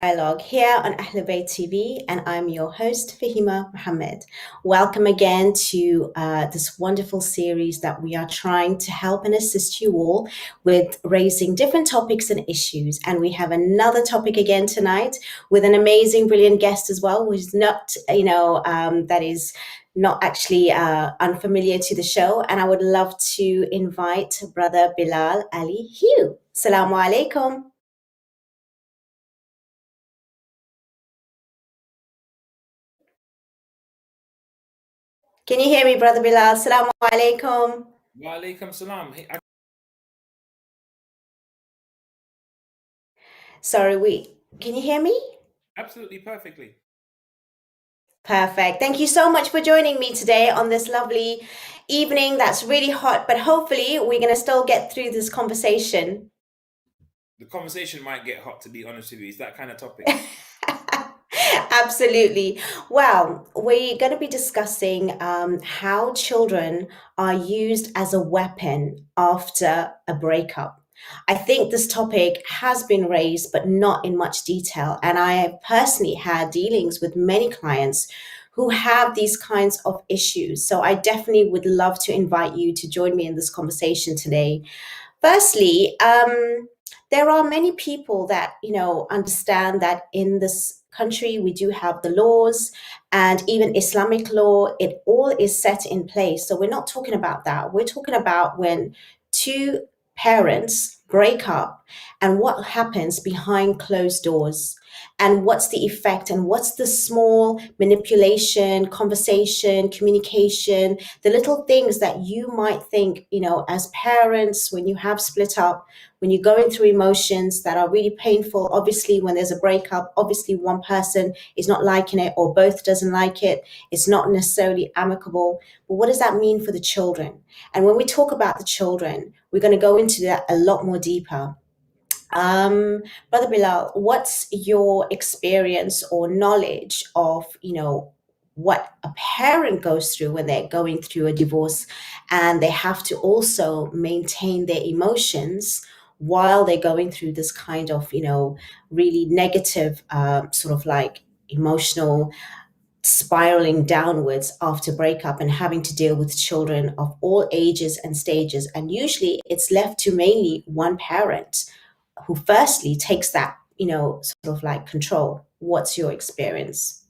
Dialogue here on Ahlebait TV, and I'm your host, Fahima Mahomed. Welcome again to this wonderful series that we are trying to help and assist you all with raising different topics and issues. And we have another topic again tonight with an amazing, brilliant guest as well, who's not, that is not actually unfamiliar to the show. And I would love to invite Brother Bilal Ali Hugh. Assalamu alaikum. Can you hear me, Brother Bilal? Assalamu alaikum. Wa alaikum salam. Hey, Sorry, can you hear me? absolutely perfectly. Perfect. Thank you so much for joining me today on this lovely evening that's really hot, but hopefully we're going to still get through this conversation. The conversation might get hot, to be honest with you. It's that kind of topic. Absolutely. Well, we're going to be discussing how children are used as a weapon after a breakup. I think this topic has been raised, but not in much detail. And I have personally had dealings with many clients who have these kinds of issues. So I definitely would love to invite you to join me in this conversation today. Firstly, there are many people that understand that in this country we do have the laws and even Islamic law. It all is set in place. So we're not talking about that. We're talking about when two parents break up and what happens behind closed doors and what's the effect and what's the small manipulation, conversation, communication, the little things that you might think, as parents, when you have split up, when you're going through emotions that are really painful. Obviously, when there's a breakup, obviously one person is not liking it or both doesn't like it. It's not necessarily amicable. But what does that mean for the children? And when we talk about the children, we're going to go into that a lot more deeper. Brother Bilal, what's your experience or knowledge of, what a parent goes through when they're going through a divorce and they have to also maintain their emotions while they're going through this kind of, really negative, sort of like emotional spiraling downwards after breakup and having to deal with children of all ages and stages. And usually it's left to mainly one parent who firstly takes that, sort of like control. What's your experience?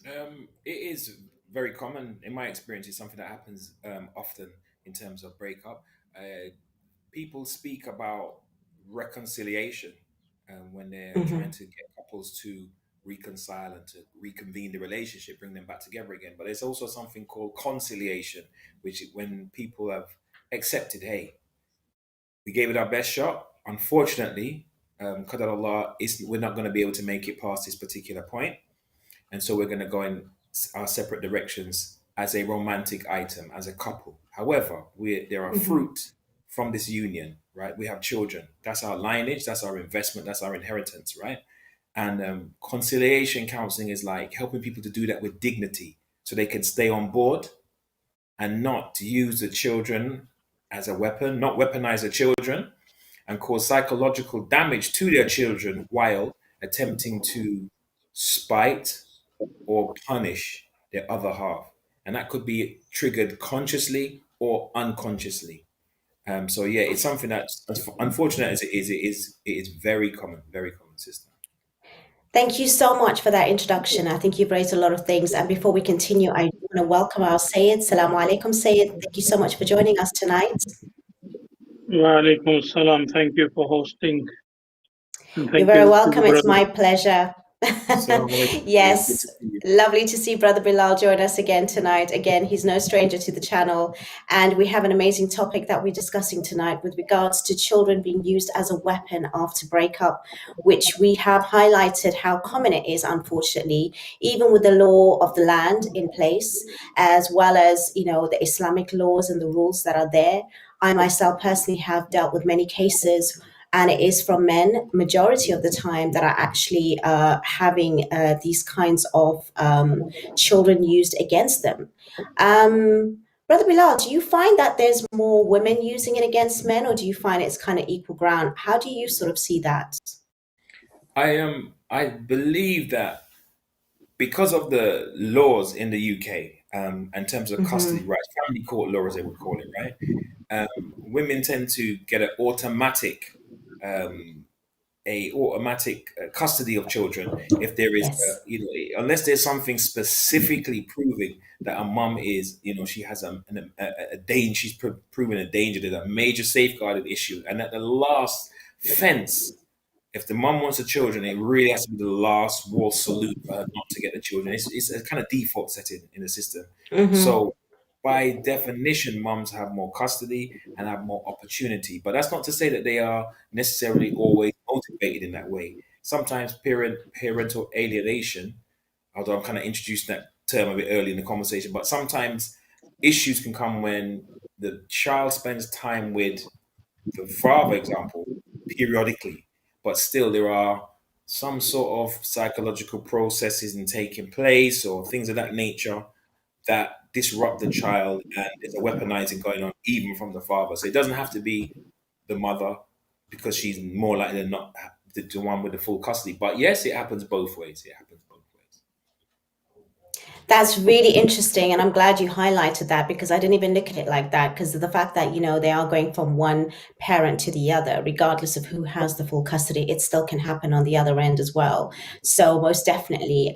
It is very common, in my experience. It's something that happens often in terms of breakup. Uh, People speak about reconciliation when they're trying Hmm. to get couples to reconcile and to reconvene the relationship, bring them back together again. But there's also something called conciliation, which is when people have accepted, hey, we gave it our best shot. Unfortunately, Qadar Allah, we're not going to be able to make it past this particular point. And so we're going to go in our separate directions as a romantic item, as a couple. However, there are Hmm. fruit from this union, right? We have children. That's our lineage, that's our investment, that's our inheritance, right? And conciliation counseling is like helping people to do that with dignity so they can stay on board and not use the children as a weapon, not weaponize the children and cause psychological damage to their children while attempting to spite or punish their other half. And that could be triggered consciously or unconsciously. So yeah, it's something that's as unfortunate as it is very common, sister. Thank you so much for that introduction. I think you've raised a lot of things. And before we continue, I want to welcome our Syed. Salamu alaikum, Syed. Thank you so much for joining us tonight. Wa alaikum salam. Thank you for hosting. And You're thank very you to the welcome. It's brother. my pleasure. Assalamu alaikum. Good Yes, to see you. lovely to see Brother Bilal join us again tonight. Again, he's no stranger to the channel. And we have an amazing topic that we're discussing tonight with regards to children being used as a weapon after breakup, which we have highlighted how common it is, unfortunately, even with the law of the land in place, as well as, the Islamic laws and the rules that are there. I myself personally have dealt with many cases, and it is from men majority of the time that are actually having these kinds of children used against them. Brother Bilal, do you find that there's more women using it against men, or do you find it's kind of equal ground? How do you sort of see that? I am I believe that because of the laws in the UK, in terms of custody Mm-hmm. rights, family court law, as they would call it, right? Women tend to get an automatic, um, custody of children if there is, Yes. unless there's something specifically proving that a mum is, she has a danger, she's proven a danger, there's a major safeguarded issue, and at the last fence, if the mum wants the children, it really has to be the last wall salute for her not to get the children. It's a kind of default setting in the system. Mm-hmm. So, by definition, mums have more custody and have more opportunity. But that's not to say that they are necessarily always motivated in that way. Sometimes parental alienation, although I'm kind of introducing that term a bit early in the conversation, but sometimes issues can come when the child spends time with the father example periodically, but still there are some sort of psychological processes in taking place or things of that nature that disrupt the child, and there's a weaponizing going on even from the father. So it doesn't have to be the mother, because she's more likely than not the one with the full custody. But yes, it happens both ways. It happens both ways. That's really interesting, and I'm glad you highlighted that because I didn't even look at it like that. Because of the fact that they are going from one parent to the other, regardless of who has the full custody, it still can happen on the other end as well. So most definitely,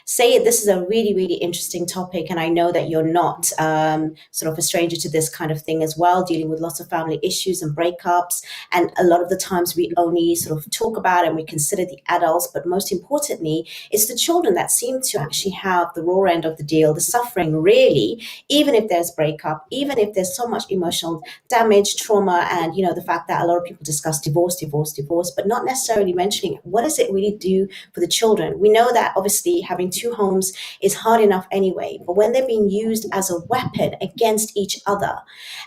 Sayed, this is a really really interesting topic, and I know that you're not sort of a stranger to this kind of thing as well, dealing with lots of family issues and breakups. And a lot of the times we only sort of talk about and we consider the adults, but most importantly, it's the children that seem to actually have the raw end of the deal, the suffering really, even if there's breakup, even if there's so much emotional damage, trauma, and the fact that a lot of people discuss divorce, divorce, divorce, but not necessarily mentioning what does it really do for the children. We know that obviously having two homes is hard enough anyway, but when they're being used as a weapon against each other,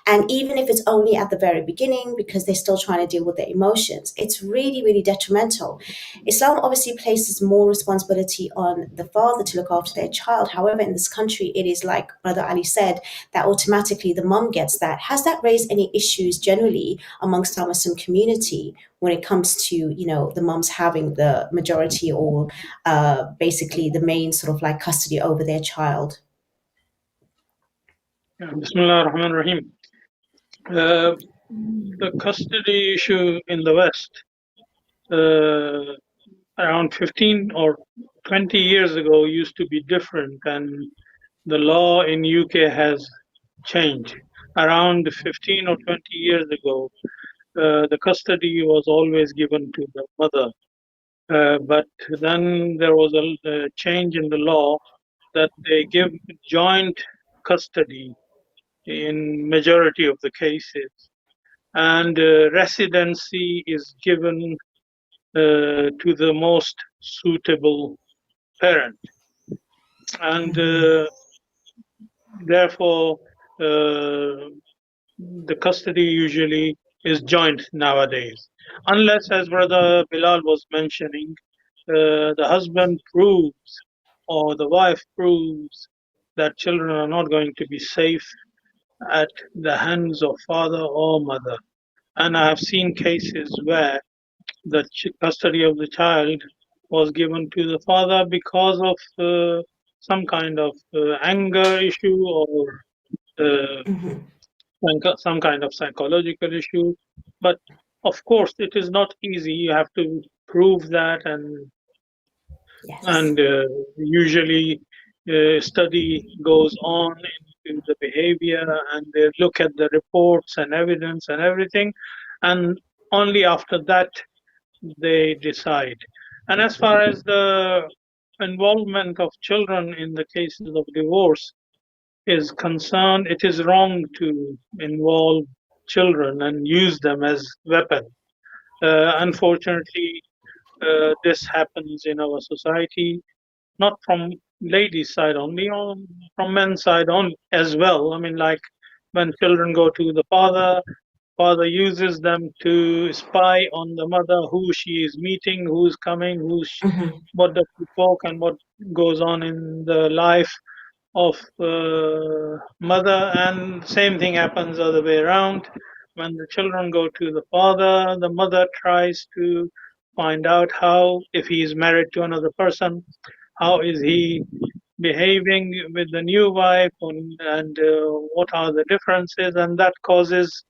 and even if it's only at the very beginning because they're still trying to deal with their emotions, it's really, really detrimental. Islam obviously places more responsibility on the father to look after their child. However, in this country, it is like Brother Ali said, that automatically the mum gets that. Has that raised any issues generally amongst our Muslim community when it comes to, the mums having the majority or basically the main sort of like custody over their child? Bismillah ar-Rahman ar-Rahim. The custody issue in the West, around 15 or 20 years ago, used to be different, and the law in UK has changed. Around 15 or 20 years ago, the custody was always given to the mother. But then there was a change in the law that they give joint custody in majority of the cases, and residency is given to the most suitable parent, and therefore the custody usually is joint nowadays, unless, as Brother Bilal was mentioning, the husband proves or the wife proves that children are not going to be safe at the hands of father or mother. And I have seen cases where the custody of the child was given to the father because of some kind of anger issue or uh, Mhm. some kind of psychological issue. But of course, it is not easy. You have to prove that, Yes. and usually study goes on into the behavior, and they look at the reports and evidence and everything, and only after that they decide. And as far as the involvement of children in the cases of divorce is concerned, it is wrong to involve children and use them as weapons. Unfortunately, this happens in our society, not from ladies' side only, or from men's side on as well. I mean, like when children go to the father uses them to spy on the mother, who she is meeting, who's coming, Mhm. what does she talk, and what goes on in the life of mother. And same thing happens other way around. When the children go to the father, the mother tries to find out how, if he is married to another person, how is he behaving with the new wife, and what are the differences, and that causes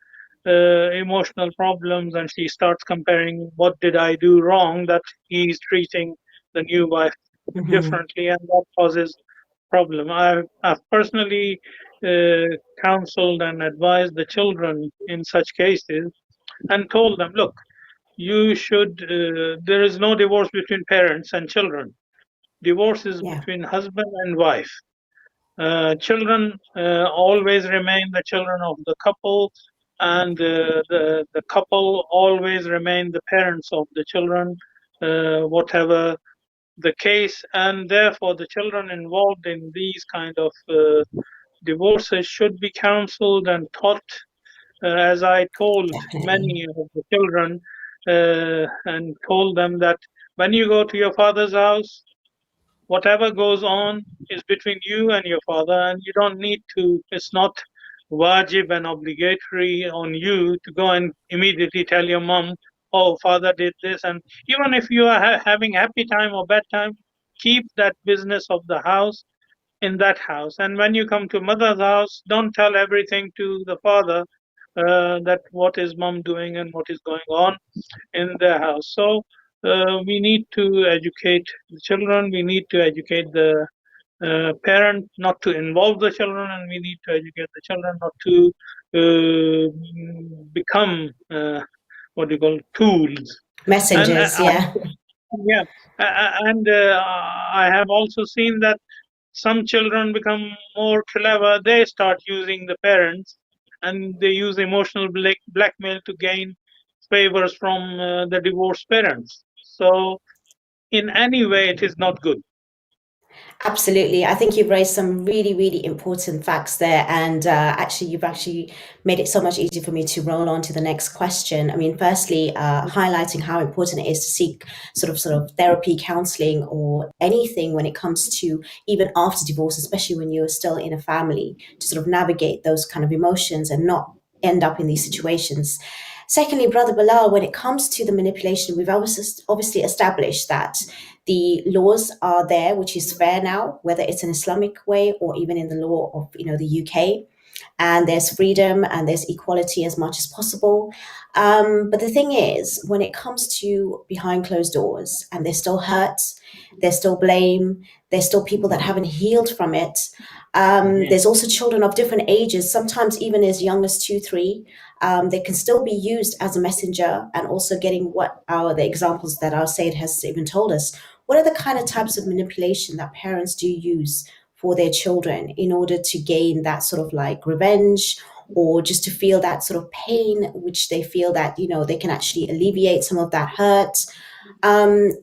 emotional problems, and she starts comparing, what did I do wrong that he's treating the new wife Hmm. differently, and that causes problem. I've personally counseled and advised the children in such cases and told them, look, you should, there is no divorce between parents and children. Divorce is Yeah, between husband and wife. Children always remain the children of the couple, and the couple always remain the parents of the children, whatever the case. And therefore, the children involved in these kind of divorces should be counseled and taught, as I told definitely. many of the children, and told them that when you go to your father's house, whatever goes on is between you and your father, and you don't need to, it's not wajib and obligatory on you to go and immediately tell your mom, oh, father did this. And even if you are having happy time or bad time, keep that business of the house in that house. And when you come to mother's house, don't tell everything to the father, that what is mom doing and what is going on in their house. So we need to educate the children. We need to educate the parent not to involve the children, and we need to educate the children not to become what do you call tools. And Messengers, yeah. yeah, and I have also seen that some children become more clever. They start using the parents, and they use emotional blackmail to gain favors from the divorced parents. So, in any way, it is not good. Absolutely. I think you've raised some really, really important facts there. And actually, you've actually made it so much easier for me to roll on to the next question. I mean, firstly, highlighting how important it is to seek sort of therapy, counseling, or anything when it comes to even after divorce, especially when you're still in a family, to sort of navigate those kind of emotions and not end up in these situations. Secondly, Brother Bilal, when it comes to the manipulation, we've obviously established that the laws are there, which is fair now, whether it's an Islamic way or even in the law of the UK. And there's freedom and there's equality as much as possible. But the thing is, when it comes to behind closed doors, and there's still hurt, there's still blame, there's still people that haven't healed from it. Mhm. There's also children of different ages, sometimes even as young as 2, 3. They can still be used as a messenger, and also getting what the examples that our Syed has even told us. What are the kind of types of manipulation that parents do use for their children in order to gain that sort of like revenge, or just to feel that sort of pain, which they feel that they can actually alleviate some of that hurt?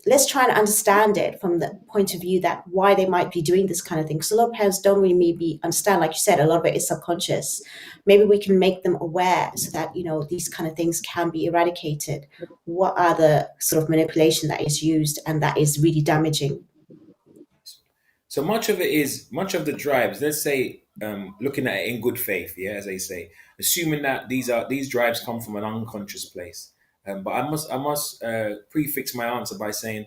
Let's try and understand it from the point of view that why they might be doing this kind of thing. Because a lot of parents don't really maybe understand, like you said, a lot of it is subconscious. Maybe we can make them aware so that these kind of things can be eradicated. What are the sort of manipulation that is used and that is really damaging? So much of the drives. Let's say, looking at it in good faith, yeah, as they say, assuming that these drives come from an unconscious place. But I must prefix my answer by saying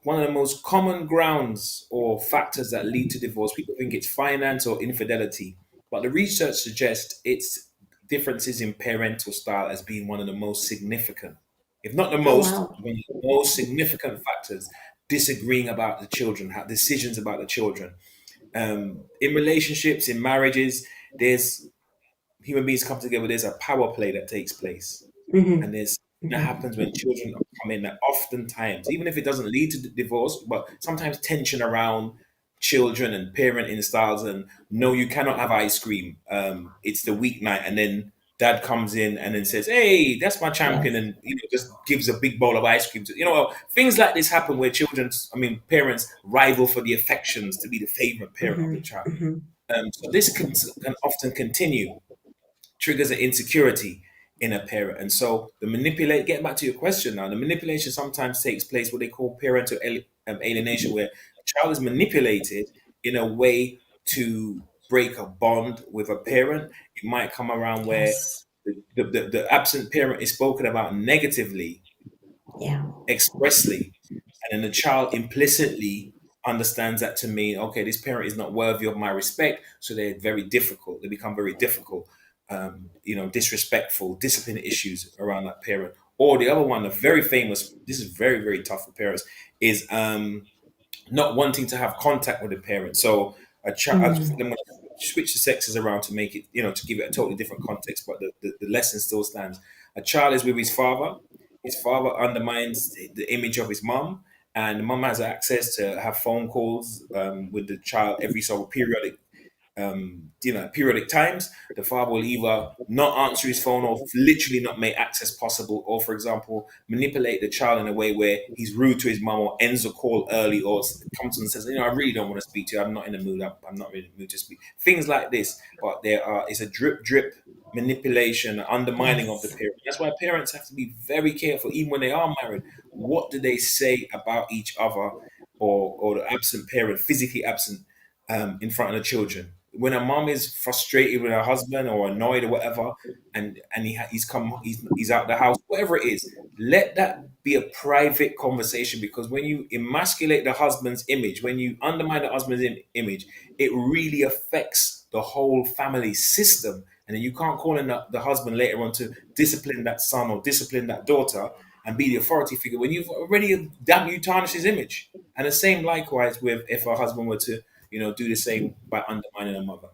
one of the most common grounds or factors that lead to divorce. People think it's finance or infidelity, but the research suggests it's differences in parental style as being one of the most significant, if not the Oh, most, wow. one of the most significant factors disagreeing about the children, decisions about the children. In relationships, in marriages, there's human beings come together. There's a power play that takes place, and Hmm. there's that Hmm. happens when children come in. That oftentimes, even if it doesn't lead to divorce, but sometimes tension around children and parenting styles. And no, you cannot have ice cream. It's the weeknight, and then dad comes in and then says, "Hey, that's my champion," Yes. and just gives a big bowl of ice cream. Things like this happen where parents rival for the affections to be the favorite parent of Hmm. the child. Hmm. So this can often continue, triggers an insecurity in a parent. And so getting back to your question now, the manipulation sometimes takes place what they call parental alienation, where a child is manipulated in a way to break a bond with a parent. It might come around where Yes. the absent parent is spoken about negatively, Yeah. expressly, and then the child implicitly understands that to mean, okay, this parent is not worthy of my respect, so they're very difficult. They become very difficult, disrespectful, discipline issues around that parent. Or the other one, the very famous, this is very, very tough for parents, is not wanting to have contact with the parent. So a child, I'm Mm. going to switch the sexes around to make it, to give it a totally different context, but the lesson still stands. A child is with his father. His father undermines the image of his mum, and the mum has access to have phone calls with the child every so periodic periodic times. The father will either not answer his phone or literally not make access possible, or, for example, manipulate the child in a way where he's rude to his mum or ends a call early or comes and says, I really don't want to speak to you. I'm not in the mood. I'm not really in the mood to speak. Things like this. But it's a drip, drip manipulation, undermining of the Yes. parent. That's why parents have to be very careful, even when they are married. What do they say about each other, or the absent parent, physically absent, in front of the children? When a mom is frustrated with her husband or annoyed or whatever, and he's out the house, whatever it is, let that be a private conversation. Because when you emasculate the husband's image, when you undermine the husband's image, it really affects the whole family system. And then you can't call in the husband later on to discipline that son or discipline that daughter and be the authority figure when you've already damn you tarnished his image. And the same likewise with if a husband were to do the same by undermining a mother.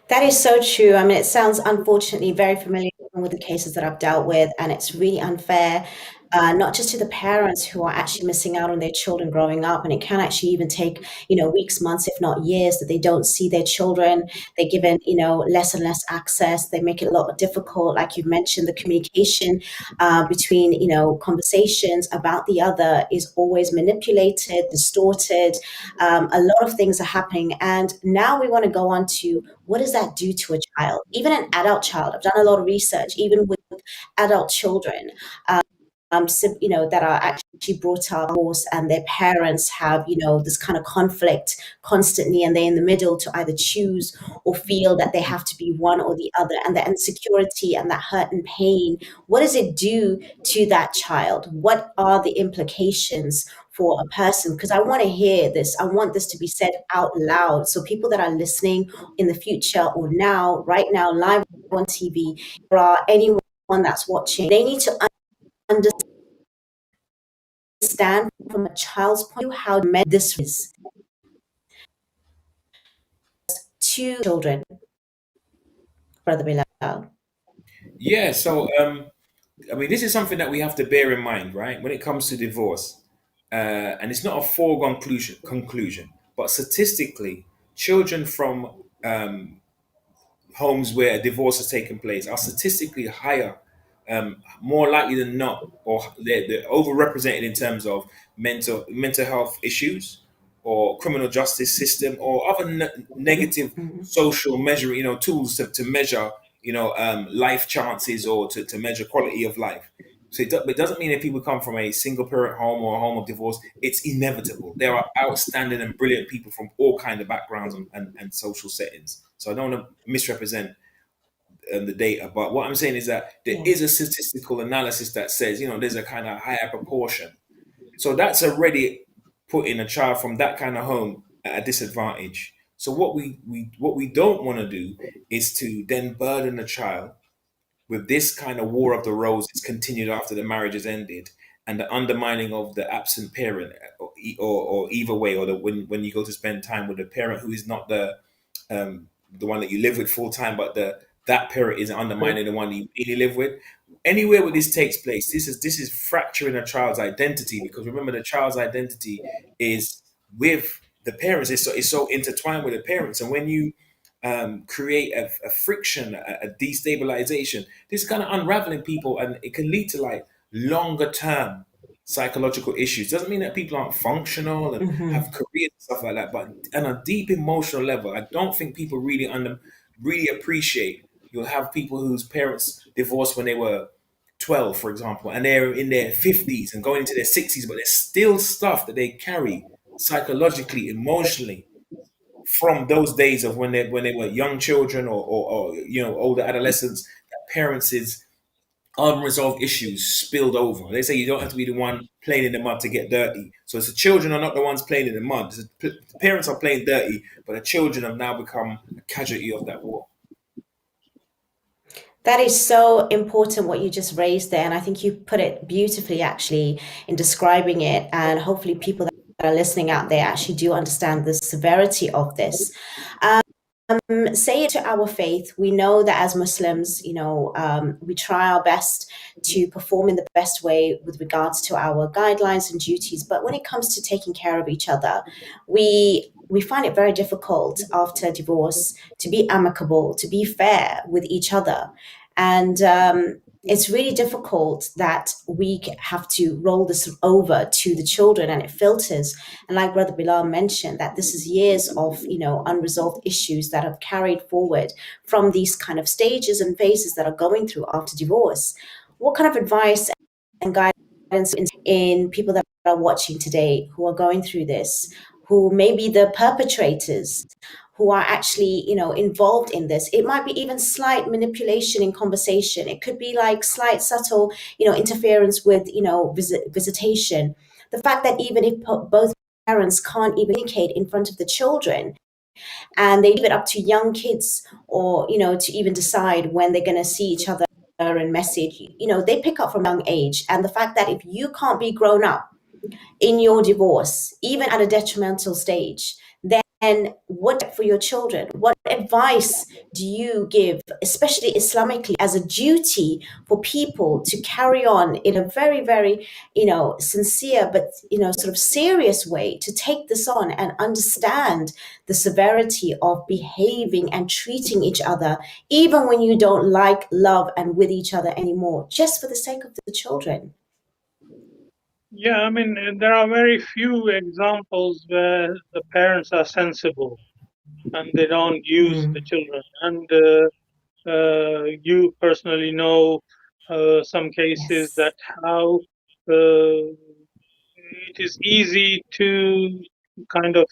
That is so true. I mean, it sounds unfortunately very familiar with the cases that I've dealt with, and it's really unfair, not just to the parents who are actually missing out on their children growing up, and it can actually even take, weeks, months, if not years, that they don't see their children. They're given, less and less access. They make it a lot more difficult. Like you've mentioned, the communication between, conversations about the other is always manipulated, distorted. A lot of things are happening. And now we want to go on to what does that do to a child, even an adult child. I've done a lot of research, even with adult children, that are actually brought up, of course, and their parents have, this kind of conflict constantly, and they're in the middle to either choose or feel that they have to be one or the other, and the insecurity and that hurt and pain. What does it do to that child? What are the implications for a person? Because I want to hear this. I want this to be said out loud. So people that are listening in the future or now, right now, live on TV, or anyone that's watching, they need to understand from a child's point of view how this is to children, Brother Bilal. Yeah, so I mean, this is something that we have to bear in mind, right? When it comes to divorce, and it's not a foregone conclusion, but statistically, children from homes where a divorce has taken place are statistically higher, more likely than not, or they're overrepresented in terms of mental health issues, or criminal justice system, or other negative Mhm. social measure, tools to measure, life chances, or to measure quality of life. So it doesn't mean that people come from a single parent home or a home of divorce. It's inevitable. There are outstanding and brilliant people from all kind of backgrounds and social settings. So I don't want to misrepresent the data, but what I'm saying is that there Yeah. is a statistical analysis that says, there's a kind of higher proportion. So that's already putting a child from that kind of home at a disadvantage. So what we don't want to do is to then burden the child with this kind of war of the roses continued after the marriage has ended, and the undermining of the absent parent, or either way, or when you go to spend time with a parent who is not the one that you live with full time, but that parent is undermining the one that you really live with. Anywhere where this takes place, this is fracturing a child's identity, because remember, the child's identity is with the parents. It's so intertwined with the parents, and when you create a friction, a destabilization, this is kind of unraveling people, and it can lead to like longer term psychological issues. Doesn't mean that people aren't functional and have Hmm. careers and stuff like that, but on a deep emotional level, I don't think people really appreciate. You'll have people whose parents divorced when they were 12, for example, and they're in their 50s and going into their 60s, but there's still stuff that they carry psychologically, emotionally, from those days of when they were young children, or older adolescents, that parents is unresolved issues spilled over. They say you don't have to be the one playing in the mud to get dirty. So it's the children are not the ones playing in the mud. The parents are playing dirty, but the children have now become a casualty of that war. That is so important what you just raised there. And I think you put it beautifully actually in describing it. And hopefully people that are listening out there actually do understand the severity of this. Say it to our faith. We know that as Muslims, we try our best to perform in the best way with regards to our guidelines and duties. But when it comes to taking care of each other, we find it very difficult after divorce to be amicable, to be fair with each other. And it's really difficult that we have to roll this over to the children, and it filters. And like Brother Bilal mentioned, that this is years of unresolved issues that have carried forward from these kind of stages and phases that are going through after divorce. What kind of advice and guidance in people that are watching today who are going through this, who may be the perpetrators, who are actually involved in this? It might be even slight manipulation in conversation. It could be like slight subtle interference with visitation. The fact that even if both parents can't even communicate in front of the children, and they leave it up to young kids, or to even decide when they're going to see each other and message, they pick up from a young age. And the fact that if you can't be grown up in your divorce, even at a detrimental stage, then what for your children? What advice do you give, especially Islamically, as a duty for people to carry on in a very, very, sincere, but, sort of serious way, to take this on and understand the severity of behaving and treating each other, even when you don't like, love, and with each other anymore, just for the sake of the children? Yeah, I mean, there are very few examples where the parents are sensible and they don't use the children. And you personally know some cases Yes. that how it is easy to kind of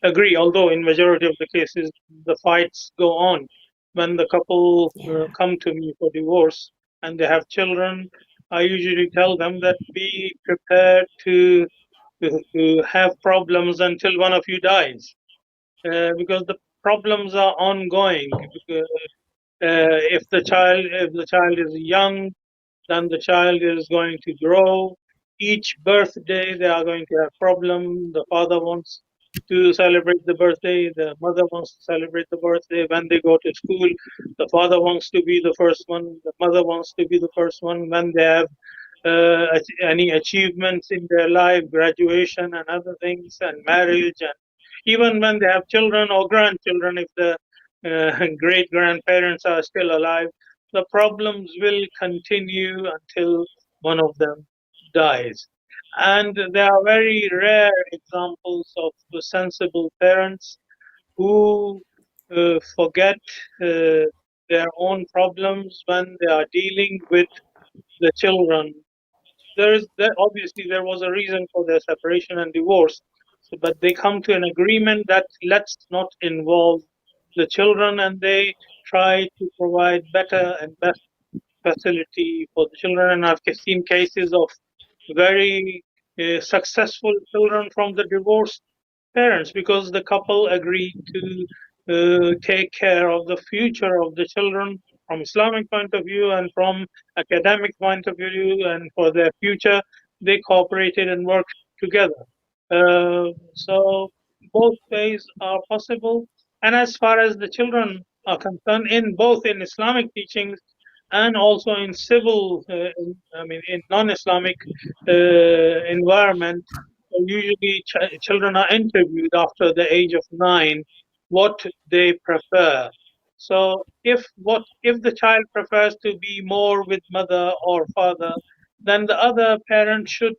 agree, although in majority of the cases the fights go on. When the couple Yeah. come to me for divorce and they have children, I usually tell them that be prepared to have problems until one of you dies, because the problems are ongoing. If the child is young, then the child is going to grow. Each birthday they are going to have problem. The father wants to celebrate the birthday, the mother wants to celebrate the birthday. When they go to school, the father wants to be the first one, the mother wants to be the first one. When they have any achievements in their life, graduation and other things, and marriage, and even when they have children or grandchildren, if the great grandparents are still alive, the problems will continue until one of them dies. And there are very rare examples of sensible parents who forget their own problems when they are dealing with the children. Obviously there was a reason for their separation and divorce, but they come to an agreement that let's not involve the children, and they try to provide better and best facility for the children. And I've seen cases of very successful children from the divorced parents, because the couple agreed to take care of the future of the children from Islamic point of view and from academic point of view, and for their future they cooperated and worked together. So both ways are possible. And as far as the children are concerned, in both in Islamic teachings and also in civil, in non-Islamic environment, usually children are interviewed after the age of 9 what they prefer. So if the child prefers to be more with mother or father, then the other parent should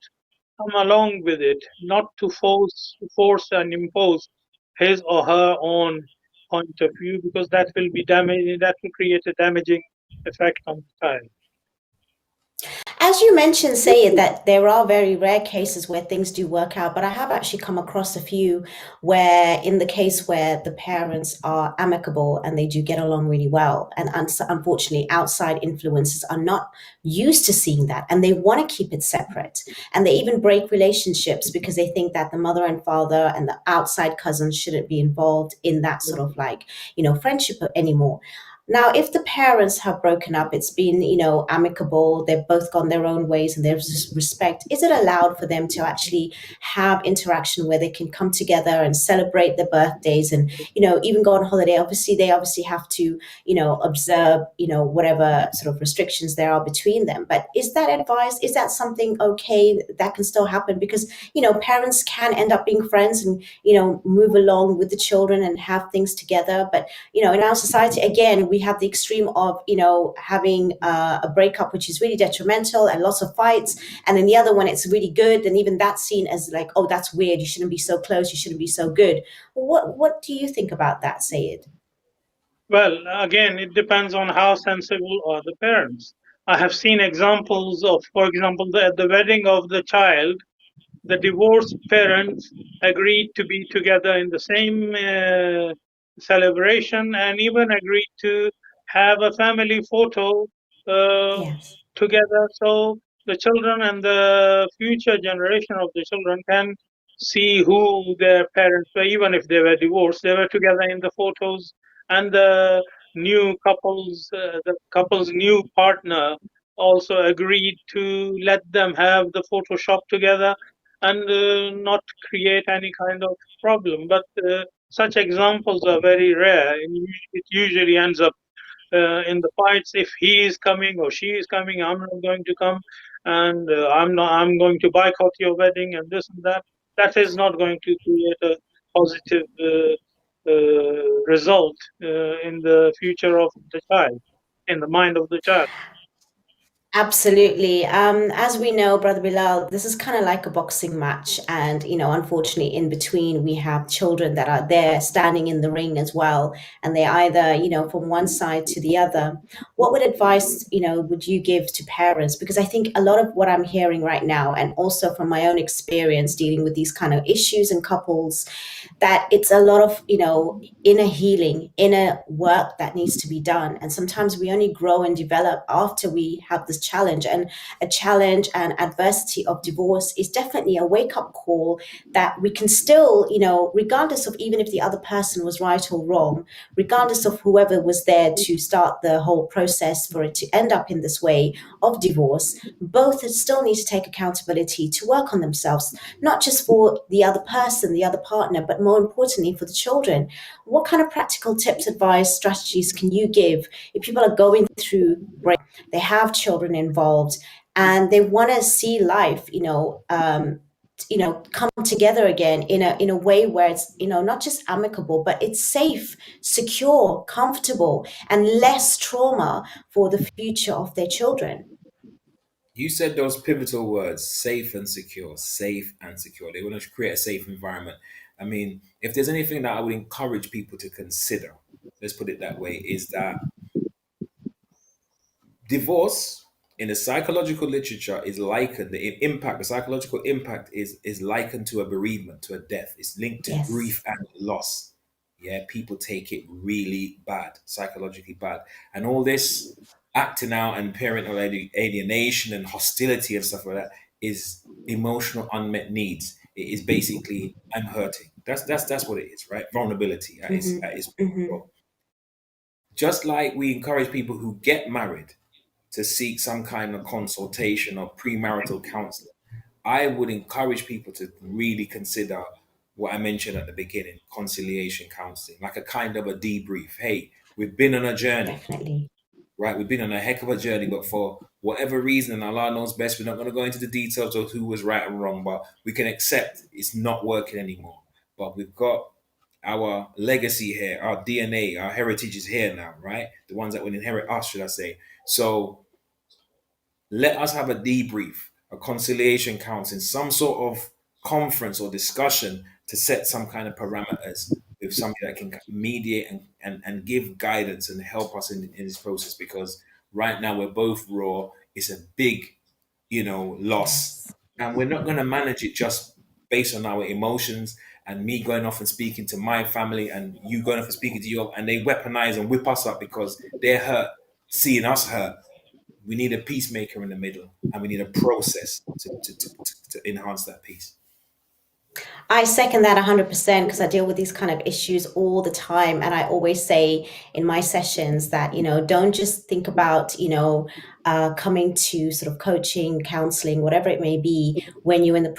come along with it, not to force and impose his or her own point of view, because that will create a damaging effect on the child. as you mentioned, say it that there are very rare cases where things do work out, but I have actually come across a few where, in the case where the parents are amicable and they do get along really well, and unfortunately, outside influences are not used to seeing that, and they want to keep it separate, and they even break relationships because they think that the mother and father and the outside cousins shouldn't be involved in that sort of like friendship anymore. Now, if the parents have broken up, it's been, amicable, they've both gone their own ways and there's respect, is it allowed for them to actually have interaction where they can come together and celebrate their birthdays and, even go on holiday? Obviously, they obviously have to, observe, whatever sort of restrictions there are between them. But is that advised? Is that something okay that can still happen? Because, parents can end up being friends and, move along with the children and have things together. But in our society, again, we have the extreme of, having a breakup, which is really detrimental and lots of fights. And then the other one, it's really good. And even that's seen as like, oh, that's weird. You shouldn't be so close. You shouldn't be so good. What do you think about that, Sayed? Well, again, it depends on how sensible are the parents. I have seen examples of, for example, at the wedding of the child, the divorced parents agreed to be together in the same celebration, and even agreed to have a family photo uh, Yes. together, so the children and the future generation of the children can see who their parents were. Even if they were divorced, they were together in the photos, and the couple's new partner also agreed to let them have the Photoshop together and not create any kind of problem. But such examples are very rare, and it usually ends up in the fights. If he is coming or she is coming, I'm not going to come, and I'm going to boycott your wedding, and this and that. That is not going to create a positive result in the future of the child, in the mind of the child. Absolutely. As we know, Brother Bilal, this is kind of like a boxing match. And, unfortunately, in between, we have children that are there standing in the ring as well. And they either, from one side to the other. What would advice, would you give to parents? Because I think a lot of what I'm hearing right now, and also from my own experience dealing with these kind of issues and couples, that it's a lot of inner healing, inner work that needs to be done. And sometimes we only grow and develop after we have this challenge. And a challenge and adversity of divorce is definitely a wake-up call that we can still, regardless of even if the other person was right or wrong, regardless of whoever was there to start the whole process for it to end up in this way of divorce, both still need to take accountability to work on themselves, not just for the other person, the other partner, but more importantly for the children. What kind of practical tips, advice, strategies can you give if people are going through break, they have children involved, and they want to see life, come together again in a way where it's not just amicable, but it's safe, secure, comfortable, and less trauma for the future of their children? You said those pivotal words, safe and secure, safe and secure. They want to create a safe environment. I mean, if there's anything that I would encourage people to consider, let's put it that way, is that divorce in the psychological literature is likened, the psychological impact is likened to a bereavement, to a death. It's linked to Yes. grief and loss. Yeah, people take it really bad, psychologically bad. And all this acting out and parental alienation and hostility and stuff like that is emotional unmet needs. It is basically, I'm hurting. That's what it is, right? Vulnerability at its Hmm. core. Just like we encourage people who get married to seek some kind of consultation or premarital counseling, I would encourage people to really consider what I mentioned at the beginning, conciliation counseling, like a kind of a debrief. Hey, we've been on a journey, Definitely. right? We've been on a heck of a journey, but for whatever reason, and Allah knows best, we're not going to go into the details of who was right and wrong, but we can accept it's not working anymore. But we've got our legacy here, our DNA, our heritage is here now, right? The ones that will inherit us, should I say. So let us have a debrief, a conciliation counseling, some sort of conference or discussion to set some kind of parameters with somebody that can mediate and give guidance and help us in this process, because right now we're both raw. It's a big loss. Yes. And we're not going to manage it just based on our emotions and me going off and speaking to my family and you going off and speaking to your, and they weaponize and whip us up because they're hurt, seeing us hurt. We need a peacemaker in the middle, and we need a process to enhance that peace. I second that 100% because I deal with these kind of issues all the time. And I always say in my sessions that, don't just think about, coming to sort of coaching, counseling, whatever it may be, when you're in the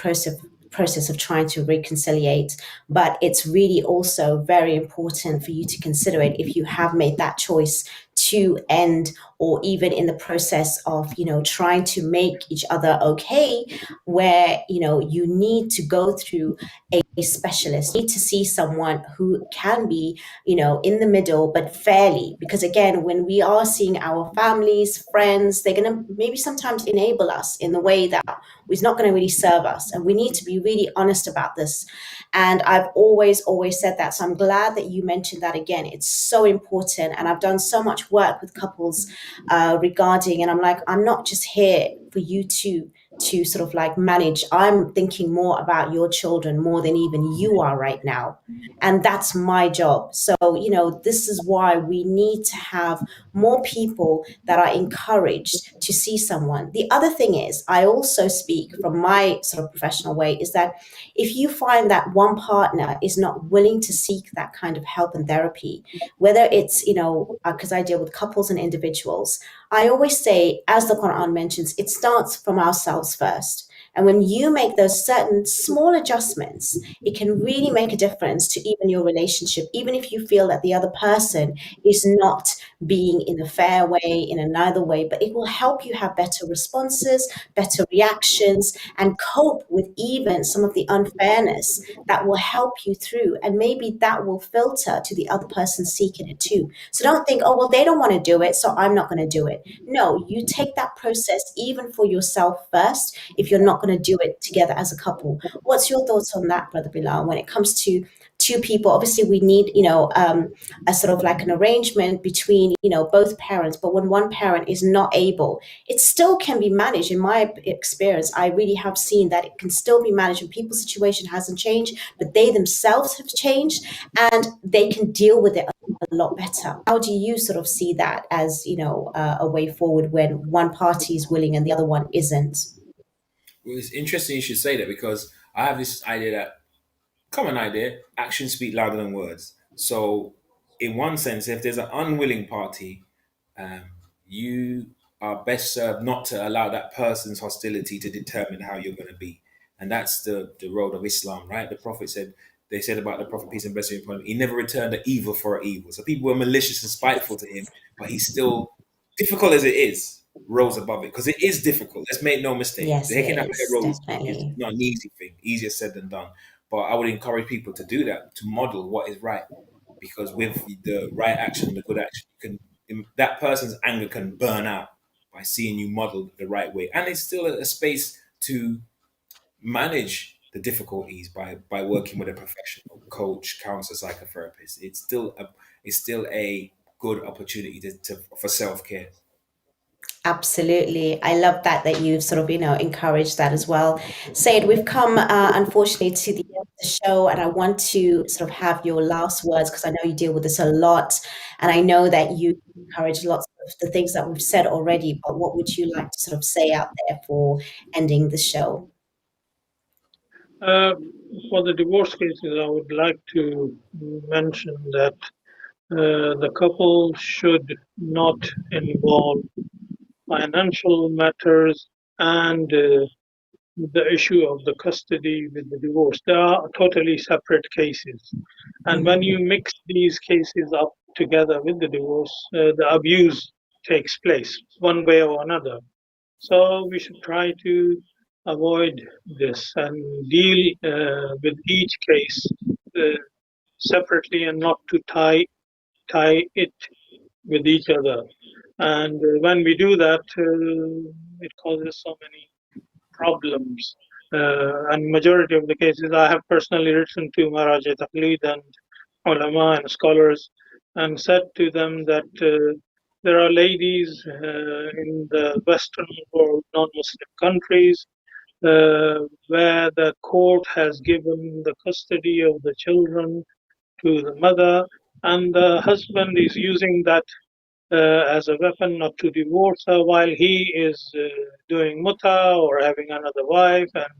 process of trying to reconciliate. But it's really also very important for you to consider it if you have made that choice to end, or even in the process of, trying to make each other okay, where, you need to go through a specialist. You need to see someone who can be, in the middle, but fairly. Because again, when we are seeing our families, friends, they're going to maybe sometimes enable us in the way that is not going to really serve us. And we need to be really honest about this. And I've always said that. So I'm glad that you mentioned that again. It's so important. And I've done so much work with couples regarding, and I'm like, I'm not just here for you to sort of like manage. I'm thinking more about your children more than even you are right now. And that's my job. So, this is why we need to have more people that are encouraged to see someone. The other thing is, I also speak from my sort of professional way, is that if you find that one partner is not willing to seek that kind of help and therapy, whether it's, because I deal with couples and individuals, I always say, as the Quran mentions, it starts from ourselves first. And when you make those certain small adjustments, it can really make a difference to even your relationship, even if you feel that the other person is not being in a fair way, in another way, but it will help you have better responses, better reactions, and cope with even some of the unfairness that will help you through. And maybe that will filter to the other person seeking it too. So don't think, oh, well, they don't want to do it, so I'm not going to do it. No, you take that process even for yourself first if you're not going to do it together as a couple. What's your thoughts on that, Brother Bilal, when it comes to two people? Obviously, we need, a sort of like an arrangement between, both parents. But when one parent is not able, it still can be managed. In my experience, I really have seen that it can still be managed when people's situation hasn't changed, but they themselves have changed and they can deal with it a lot better. How do you sort of see that as, a way forward when one party is willing and the other one isn't? Well, it's interesting you should say that because I have this idea that common idea, actions speak louder than words. So, in one sense, if there's an unwilling party, um, you are best served not to allow that person's hostility to determine how you're going to be. And that's the road of Islam, right? The Prophet said, they said about the Prophet, peace and blessing be upon him, he never returned an evil for an evil. So people were malicious and spiteful to him, but he still, difficult as it is, rose above it because it is difficult. Let's make no mistake. Yes, Taking it that is, road is definitely. not an easy thing, easier said than done. But I would encourage people to do that, to model what is right, because with the right action and the good action, you can, that person's anger can burn out by seeing you model the right way, and it's still a space to manage the difficulties by working with a professional coach, counselor, psychotherapist. It's still a good opportunity for self care. Absolutely. I love that you've sort of, encouraged that as well. Sayed, we've come, unfortunately, to the end of the show, and I want to sort of have your last words because I know you deal with this a lot, and I know that you encourage lots of the things that we've said already, but what would you like to sort of say out there for ending the show? Uh, for the divorce cases, I would like to mention that the couple should not involve financial matters and the issue of the custody with the divorce. They are totally separate cases. And when you Mhm. mix these cases up together with the divorce, the abuse takes place one way or another. So we should try to avoid this and deal with each case uh, separately and not to tie it with each other. And when we do that, it causes so many problems. And majority of the cases I have personally written to Maraja Taqlid and Ulema and scholars and said to them that There are ladies in the Western world, non-Muslim countries, where the court has given the custody of the children to the mother, and the husband is using that as a weapon not to divorce her while he is doing muta or having another wife and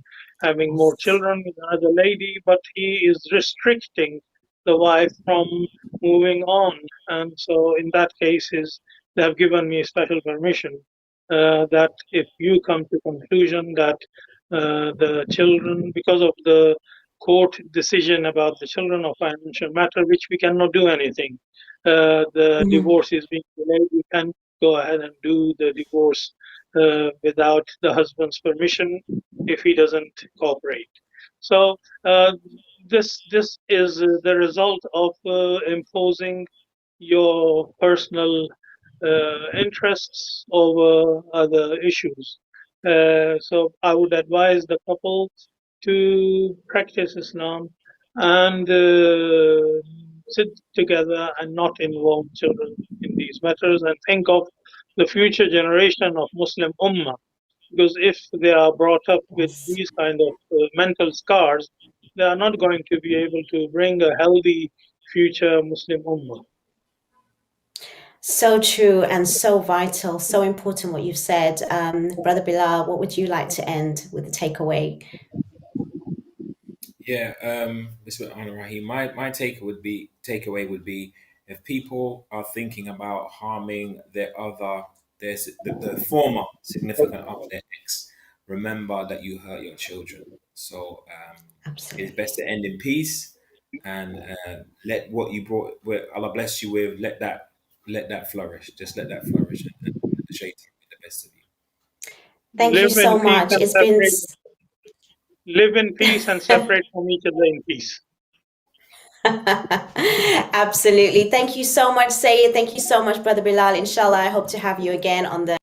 having more children with another lady, but he is restricting the wife from moving on. And so, in that cases, they have given me special permission that if you come to conclusion that the children, because of the court decision about the children of financial matter, which we cannot do anything, the Mhm. divorce is being delayed, we can go ahead and do the divorce without the husband's permission if he doesn't cooperate. So this is the result of imposing your personal interests over other issues. So I would advise the couple to practice Islam and sit together and not involve children in these matters, and think of the future generation of Muslim Ummah. Because if they are brought up with Yes. these kind of mental scars, they are not going to be able to bring a healthy future Muslim Ummah. So true and so vital, so important what you've said. Brother Bilal, what would you like to end with the takeaway? Yeah, Bismillahirrahmanirrahim. My takeaway would be, if people are thinking about harming the former significant other, their ex, remember that you hurt your children. So it's Absolutely. best to end in peace, and let what you brought, what Allah bless you with, let that flourish. Just let that flourish, and the shaitan be the best of you. Thank you Live in so peace much. and It's been separate. Live in peace and separate from each other in peace. absolutely. Thank you so much, Syed. Thank you so much, Brother Bilal. Inshallah, I hope to have you again on the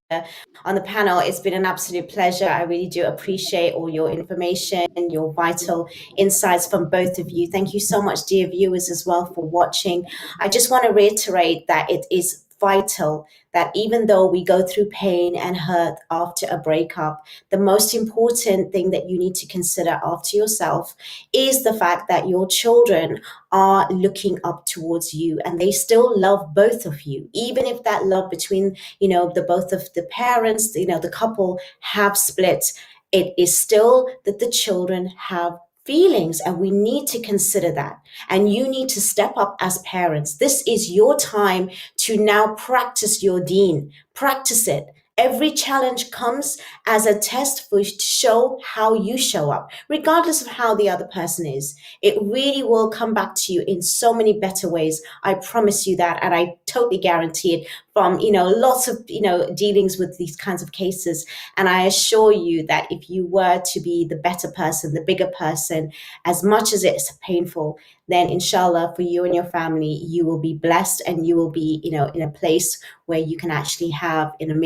panel. It's been an absolute pleasure. I really do appreciate all your information, your vital insights from both of you. Thank you so much, dear viewers, as well for watching. I just want to reiterate that it is vital that even though we go through pain and hurt after a breakup, the most important thing that you need to consider after yourself is the fact that your children are looking up towards you and they still love both of you, even if that love between the both of the parents, the couple have split. It is still that the children have feelings, and we need to consider that. And you need to step up as parents. This is your time to now practice your deen. Practice it. Every challenge comes as a test for to show how you show up, regardless of how the other person is. It really will come back to you in so many better ways. I promise you that, and I totally guarantee it from lots of dealings with these kinds of cases. And I assure you that if you were to be the better person, the bigger person, as much as it's painful, then inshallah for you and your family, you will be blessed, and you will be in a place where you can actually have an amazing